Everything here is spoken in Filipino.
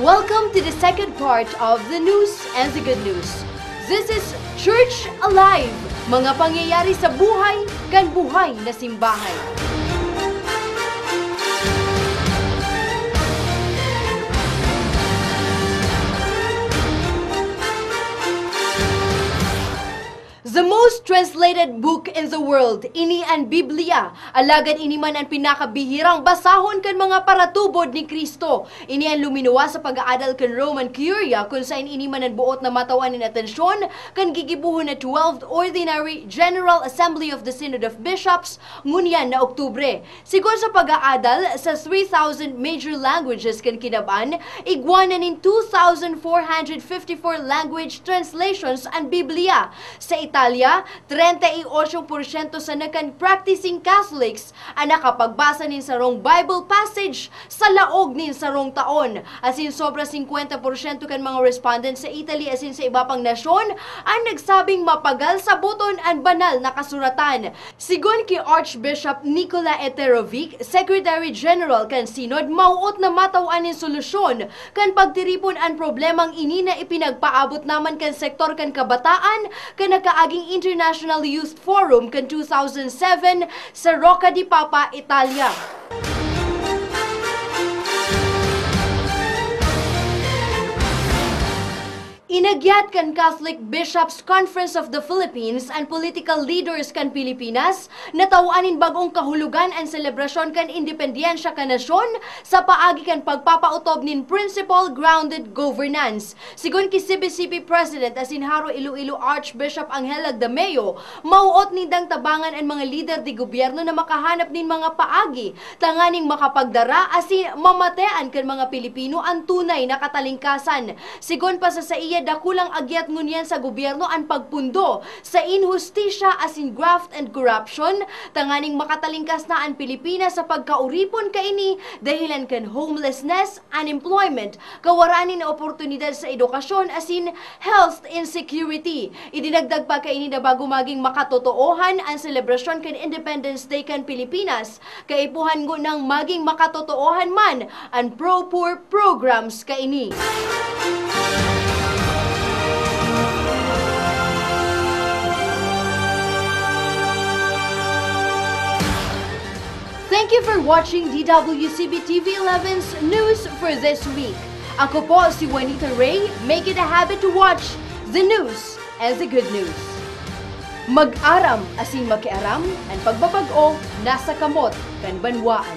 Welcome to the second part of the news and the good news. This is Church Alive, mga pangyayari sa buhay kan buhay na simbahan. The most translated book in the world, ini ang Biblia. Alagad ini man ang pinakabihirang basahon kan mga paratubod ni Kristo. Ini ang luminawa sa pag-aadal kan Roman Curia kung saan ini man ang buot na matawan ni atensyon kan gigibuhon na 12th Ordinary General Assembly of the Synod of Bishops ngunyan na Oktubre. Sigon sa pag-aadal sa 3,000 major languages kan kinaban, igwanan in 2,454 language translations ang Biblia. Sa Italia, 38% sa nakan-practicing Catholics ang nakapagbasa nin sarong Bible passage sa laog nin sarong taon. Asin sobra 50% kan mga respondents sa Italy asin sa iba pang nasyon ang nagsabing mapagal sa buton ang banal na kasuratan. Sigon kay Archbishop Nicola Eterovic, Secretary General kan Synod, mauot na matawan nin solusyon kan pagtiripon ang problemang ini na ipinagpaabot naman kan sektor kan kabataan kan nakaaging International Youth Forum kan 2007 sa Rocca di Papa, Italia. Inagyat kan Catholic Bishops Conference of the Philippines and political leaders kan Pilipinas na tawanin bagong kahulugan ang selebrasyon kan independensya kan nasyon sa paagi kan pagpapautob nin principle-grounded governance. Sigon ki CBCP President asin Haro Iloilo Archbishop Angel Agdameo, mauot nindang tabangan ang mga lider di gobyerno na makahanap nin mga paagi, tanganing makapagdara asin mamatean kan mga Pilipino ang tunay na katalingkasan. Sigon pa sa iya dakulang agyat ngunyan sa gobyerno ang pagpundo sa inhustisya asin graft and corruption, tanganing makatalingkas na ang Pilipinas sa pagkauripon kaini dahilan kan homelessness, unemployment, kawaranin na oportunidad sa edukasyon asin health insecurity. Idinagdag pa kaini na bago maging makatotoohan ang selebrasyon kan Independence Day kan Pilipinas, kaipuhan ngo nang maging makatotoohan man ang pro-poor programs kaini. Thank you for watching DWCB TV 11's news for this week. Ako po si Juanita Ray. Make it a habit to watch the news and the good news. Mag-aram asin makiaram ang pagbabag-o nasa kamot kan banwaan.